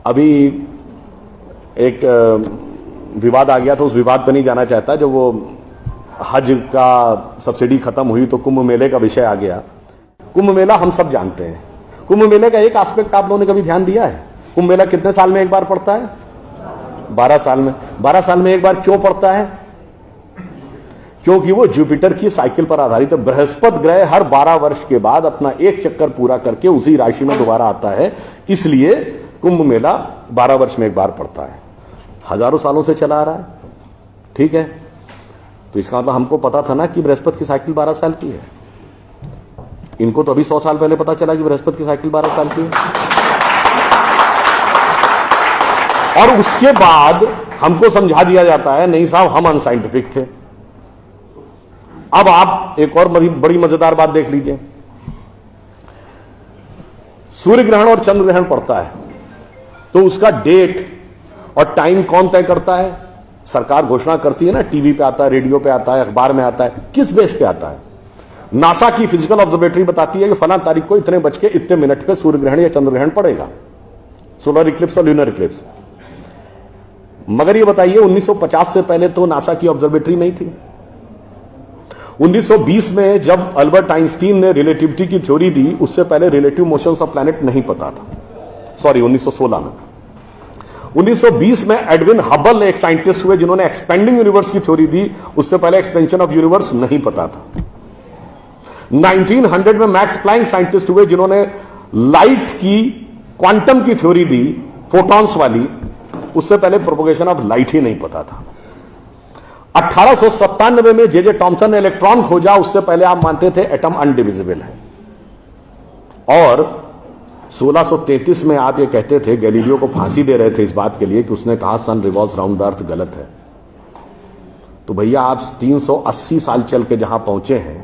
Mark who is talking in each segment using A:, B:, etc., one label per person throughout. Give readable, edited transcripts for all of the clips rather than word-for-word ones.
A: अभी एक विवाद आ गया तो उस विवाद पर नहीं जाना चाहता। जब वो हज का सब्सिडी खत्म हुई तो कुंभ मेले का विषय आ गया। कुंभ मेला हम सब जानते हैं। कुंभ मेले का एक एस्पेक्ट आप लोगों ने कभी ध्यान दिया है? कुंभ मेला कितने साल में एक बार पड़ता है? 12 साल में। 12 साल में एक बार क्यों पड़ता है? क्योंकि वो जुपिटर की साइकिल पर आधारित है। बृहस्पति ग्रह हर 12 वर्ष के बाद अपना एक चक्कर पूरा करके उसी राशि में दोबारा आता है, इसलिए कुंभ मेला 12 वर्ष में एक बार पड़ता है। हजारों सालों से चला आ रहा है, ठीक है। तो इसका मतलब हमको पता था ना कि बृहस्पति की साइकिल 12 साल की है। इनको तो अभी 100 साल पहले पता चला कि बृहस्पति की साइकिल 12 साल की है। और उसके बाद हमको समझा दिया जाता है नहीं साहब हम अनसाइंटिफिक थे। अब आप एक और बड़ी मजेदार बात देख लीजिए। सूर्य ग्रहण और चंद्र ग्रहण पड़ता है तो उसका डेट और टाइम कौन तय करता है? सरकार घोषणा करती है ना, टीवी पे आता है, रेडियो पे आता है, अखबार में आता है। किस बेस पे आता है? नासा की फिजिकल ऑब्जर्वेटरी बताती है कि फलां तारीख को इतने बज के इतने मिनट पे सूर्य ग्रहण या चंद्र ग्रहण पड़ेगा, सोलर इक्लिप्स और ल्यूनर इक्लिप्स। मगर ये बताइए 1950 से पहले तो नासा की ऑब्जर्वेटरी नहीं थी। 1920 में जब अल्बर्ट आइंस्टीन ने रिलेटिविटी की थ्योरी दी, उससे पहले रिलेटिव मोशंस ऑफ प्लैनेट नहीं पता था। सॉरी, 1916 में। 1920 में एडविन हबल एक साइंटिस्ट हुए जिन्होंने एक्सपेंडिंग यूनिवर्स की थ्योरी दी, उससे पहले एक्सपेंशन ऑफ यूनिवर्स नहीं पता था। 1900 में मैक्स प्लैंक साइंटिस्ट हुए जिन्होंने लाइट की क्वांटम की थ्योरी दी, फोटॉन्स वाली, उससे पहले प्रोपगेशन ऑफ लाइट ही नहीं पता था। 1897 में जे टॉमसन ने इलेक्ट्रॉन खोजा, उससे पहले आप मानते थे एटम अनडिविजिबल है। और 1633 में आप ये कहते थे, गैलीलियो को फांसी दे रहे थे इस बात के लिए कि उसने कहा सन रिवॉल्व्स राउंड द अर्थ गलत है। तो भैया आप 380 साल चल के जहां पहुंचे हैं,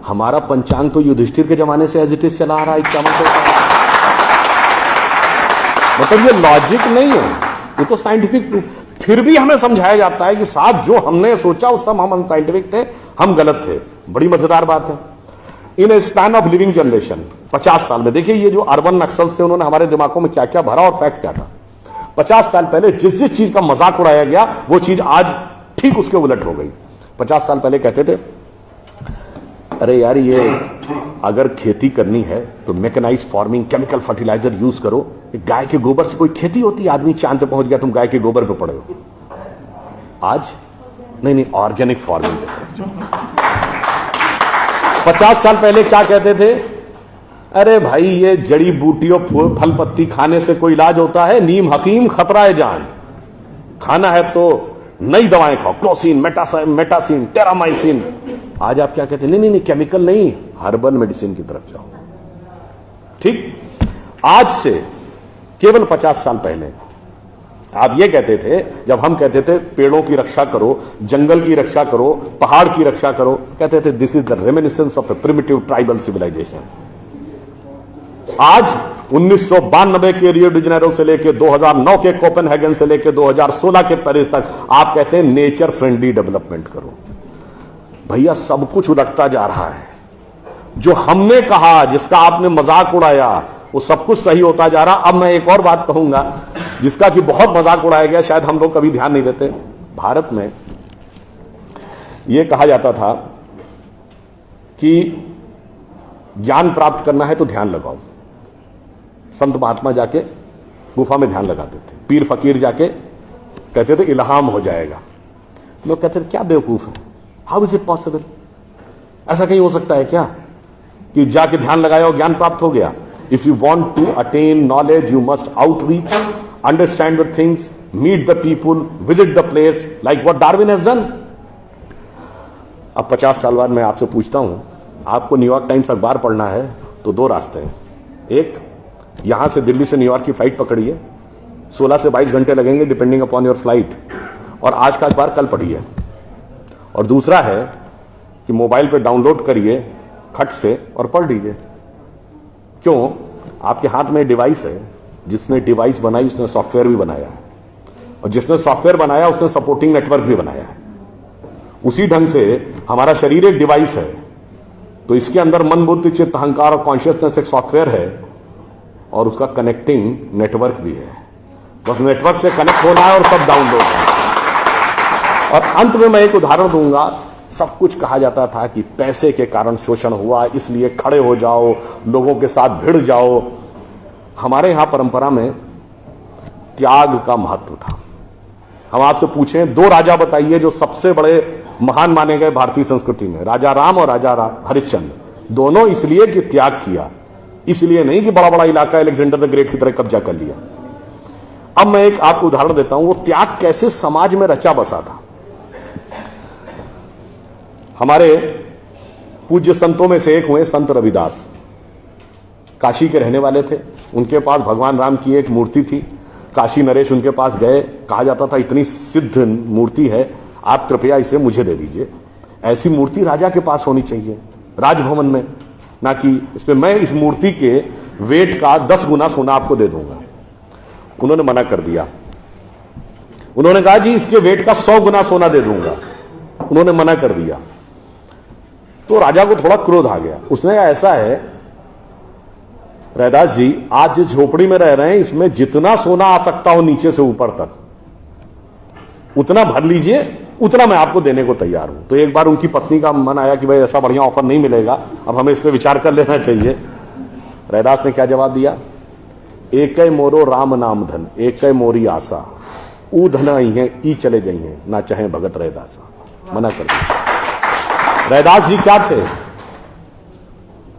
A: हमारा पंचांग तो युधिष्ठिर के जमाने से एज इट इज चला आ रहा है। क्या मतलब ये लॉजिक नहीं है, ये तो साइंटिफिक प्रूफ। फिर भी हमें समझाया जाता है कि साहब जो हमने सोचा उस सब हम अनसाइंटिफिक थे, हम गलत थे। बड़ी मजेदार बात है। इन ए स्पैन ऑफ लिविंग जनरेशन 50 साल में देखिए ये जो अर्बन नक्सल्स थे उन्होंने हमारे दिमागों में क्या क्या भरा और फैक्ट क्या था। 50 साल पहले जिस जिस चीज का मजाक उड़ाया गया वो चीज आज ठीक उसके उलट हो गई। 50 साल पहले कहते थे अरे यार ये अगर खेती करनी है तो mechanised farming, chemical fertiliser use करो। गाय के गोबर से कोई खेती होती है? आदमी चांद पे पहुंच गया, तुम गाय के गोबर पे पड़े हो। आज नहीं, ऑर्गेनिक फार्मिंग की तरफ। 50 साल पहले क्या कहते थे? अरे भाई ये जड़ी बूटियों फल पत्ती खाने से कोई इलाज होता है? नीम हकीम खतरा है जान। खाना है तो नई दवाएं खाओ, क्लोसिन, मेटासिन, टेरामाइसिन। आज आप क्या कहते हैं? नहीं, केमिकल नहीं, हर्बल मेडिसिन की तरफ जाओ। ठीक, आज से केवल 50 साल पहले आप ये कहते थे, जब हम कहते थे पेड़ों की रक्षा करो, जंगल की रक्षा करो, पहाड़ की रक्षा करो, कहते थे this is the reminiscence of a primitive tribal civilisation. आज 1992 के रियो डी जेनेरो से लेकर 2009 के कोपेनहेगन से लेकर 2016 के पेरिस तक आप कहते हैं नेचर फ्रेंडली डेवलपमेंट करो। भैया सब कुछ उलटता जा रहा है। जो हमने कहा, जिसका आपने मजाक उड़ाया, वो सब कुछ सही होता जा रहा। अब मैं एक और बात कहूंगा जिसका कि बहुत मजाक उड़ाया गया, शायद हम लोग कभी ध्यान नहीं देते। भारत में यह कहा जाता था कि ज्ञान प्राप्त करना है तो ध्यान लगाओ। संत महात्मा जाके गुफा में ध्यान लगाते थे, पीर फकीर जाके कहते थे इल्हाम हो जाएगा। लोग कहते थे क्या बेवकूफ है, हाउ इज इट पॉसिबल? ऐसा कहीं हो सकता है क्या कि जाके ध्यान लगाया और ज्ञान प्राप्त हो गया? If you want to attain knowledge you must outreach, understand the things, meet the people, visit the place, like what Darwin has done. अब 50 साल बाद मैं आपसे पूछता हूं, आपको न्यूयॉर्क टाइम्स अखबार पढ़ना है तो दो रास्ते हैं। एक, यहां से दिल्ली से न्यूयॉर्क की फ्लाइट पकड़िए, 16 से 22 घंटे लगेंगे डिपेंडिंग अपॉन योर फ्लाइट, और आज का अखबार कल पढ़िए। और दूसरा है कि मोबाइल पे डाउनलोड करिए खट से और पढ़ लीजिए। क्यों? आपके हाथ में डिवाइस है, जिसने डिवाइस बनाई उसने सॉफ्टवेयर भी बनाया है, और जिसने सॉफ्टवेयर बनाया उसने सपोर्टिंग नेटवर्क भी बनाया है। उसी ढंग से हमारा शरीर एक डिवाइस है, तो इसके अंदर मन, बुद्धि, चित्त, अहंकार और कॉन्शियसनेस एक सॉफ्टवेयर है, और उसका कनेक्टिंग नेटवर्क भी है। बस नेटवर्क से कनेक्ट होना है और सब डाउनलोड है। और अंत में मैं एक उदाहरण दूंगा। सब कुछ कहा जाता था कि पैसे के कारण शोषण हुआ, इसलिए खड़े हो जाओ, लोगों के साथ भिड़ जाओ। हमारे यहां परंपरा में त्याग का महत्व था। हम आपसे पूछें, दो राजा बताइए जो सबसे बड़े महान माने गए भारतीय संस्कृति में, राजा राम और राजा हरिश्चंद्र। दोनों इसलिए कि त्याग किया, इसलिए नहीं कि बड़ा बड़ा इलाका अलेक्जेंडर द ग्रेट की तरह कब्जा कर लिया। अब मैं एक आपको उदाहरण देता हूं, वो त्याग कैसे समाज में रचा बसा था। हमारे पूज्य संतों में से एक हुए संत रविदास, काशी के रहने वाले थे। उनके पास भगवान राम की एक मूर्ति थी। काशी नरेश उनके पास गए, कहा जाता था इतनी सिद्ध मूर्ति है, आप कृपया इसे मुझे दे दीजिए। ऐसी मूर्ति राजा के पास होनी चाहिए राजभवन में, ना कि इसमें मैं इस मूर्ति के वेट का 10 गुना सोना आपको दे दूंगा। उन्होंने मना कर दिया। उन्होंने कहा जी इसके वेट का 100 गुना सोना दे दूंगा। उन्होंने मना कर दिया। तो राजा को थोड़ा क्रोध आ गया। उसने कहा ऐसा है रैदास जी, आज जिस झोपड़ी में रह रहे हैं इसमें जितना सोना आ सकता हो नीचे से ऊपर तक उतना भर लीजिए, उतना मैं आपको देने को तैयार हूं। तो एक बार उनकी पत्नी का मन आया कि भाई ऐसा बढ़िया ऑफर नहीं मिलेगा, अब हमें इस पर विचार कर लेना चाहिए। रैदास ने क्या जवाब दिया? एक मोरो राम नाम धन, एक मोरी आशा, ऊ धन आई है ई चले गई हैं, ना चाहे भगत रैदासा। मना कर दिया। रैदास जी क्या थे?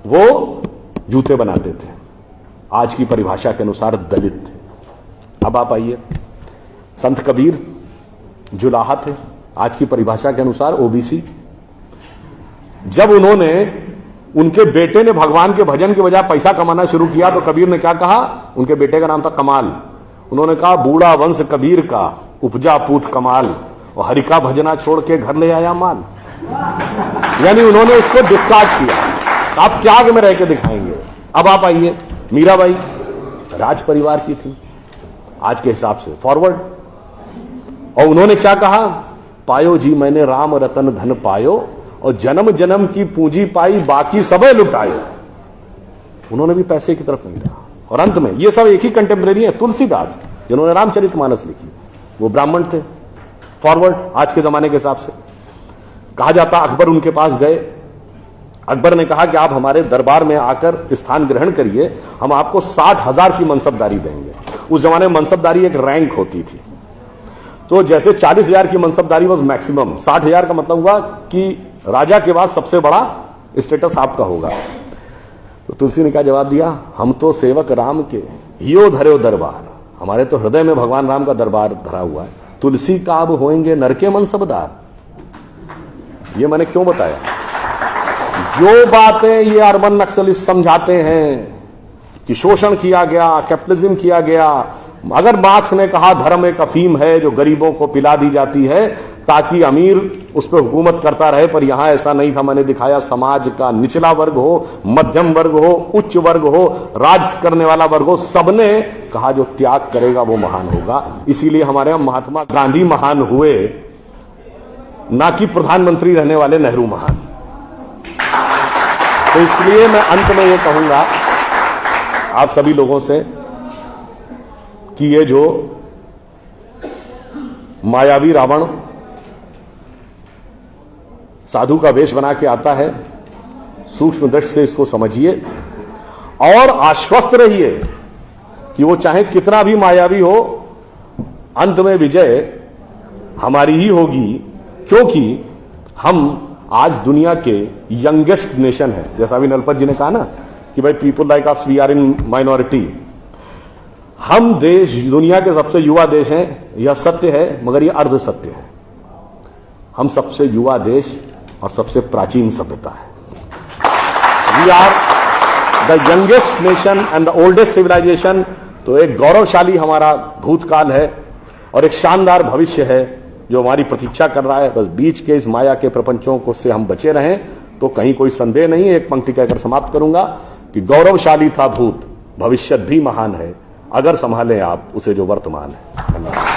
A: वो जूते बनाते थे, आज की परिभाषा के अनुसार दलित थे। अब आप आइए, संत कबीर जुलाहा थे, आज की परिभाषा के अनुसार ओबीसी। जब उन्होंने, उनके बेटे ने भगवान के भजन के बजाय पैसा कमाना शुरू किया तो कबीर ने क्या कहा? उनके बेटे का नाम था कमाल। उन्होंने कहा बूढ़ा वंश कबीर का, उपजा पूत कमाल, और हरि का भजना छोड़ के घर ले आया माल। यानी उन्होंने उसको डिस्कार्ड किया। आप त्याग में रह के दिखाएंगे। अब आप आइए, मीराबाई राज परिवार की थी आज के हिसाब से, फॉरवर्ड। और उन्होंने क्या कहा? पायो जी मैंने राम रतन धन पायो, और जन्म जन्म की पूंजी पाई बाकी सबे लुटायो। उन्होंने भी पैसे की तरफ नहीं रहा। और अंत में ये सब एक ही कंटेम्परेरी है, तुलसीदास जिन्होंने रामचरितमानस लिखी, वो ब्राह्मण थे, फॉरवर्ड आज के जमाने के हिसाब से। कहा जाता अकबर उनके पास गए। अकबर ने कहा कि आप हमारे दरबार में आकर स्थान ग्रहण करिए, हम आपको 60,000 की मनसबदारी देंगे। उस जमाने में मनसबदारी एक रैंक होती थी। तो जैसे 40,000 की मनसबदारी वॉज मैक्सिमम, 60,000 का मतलब हुआ कि राजा के बाद सबसे बड़ा स्टेटस आपका होगा। तो तुलसी ने क्या जवाब दिया? हम तो सेवक राम के, हियो धरो दरबार, हमारे तो हृदय में भगवान राम का दरबार धरा हुआ है। तुलसी का अब होएंगे नर के मनसबदार। ये मैंने क्यों बताया? जो बातें ये अर्बन नक्सलिस्ट समझाते हैं कि शोषण किया गया, कैपिटलिज्म किया गया, अगर मार्क्स ने कहा धर्म एक अफीम है जो गरीबों को पिला दी जाती है ताकि अमीर उस पर हुकूमत करता रहे, पर यहां ऐसा नहीं था। मैंने दिखाया समाज का निचला वर्ग हो, मध्यम वर्ग हो, उच्च वर्ग हो, राज करने वाला वर्ग हो, सबने कहा जो त्याग करेगा वो महान होगा। इसीलिए हमारे यहां महात्मा गांधी महान हुए, ना कि प्रधानमंत्री रहने वाले नेहरू महान। तो इसलिए मैं अंत में ये कहूंगा आप सभी लोगों से कि ये जो मायावी रावण साधु का वेश बना के आता है, सूक्ष्म दृष्टि से इसको समझिए और आश्वस्त रहिए कि वो चाहे कितना भी मायावी हो, अंत में विजय हमारी ही होगी, क्योंकि हम आज दुनिया के यंगेस्ट नेशन है। जैसा अभी नलपत जी ने कहा ना कि भाई people like us we are in minority. हम देश दुनिया के सबसे युवा देश हैं, यह सत्य है, मगर यह अर्ध सत्य है। हम सबसे युवा देश और सबसे प्राचीन सभ्यता है। We are the youngest nation and the oldest civilisation. तो एक गौरवशाली हमारा भूतकाल है और एक शानदार भविष्य है जो हमारी प्रतीक्षा कर रहा है। बस बीच के इस माया के प्रपंचों को से हम बचे रहें तो कहीं कोई संदेह नहीं। एक पंक्ति कहकर समाप्त करूंगा कि गौरवशाली था भूत, भविष्य भी महान है, अगर संभालें आप उसे जो वर्तमान है। धन्यवाद।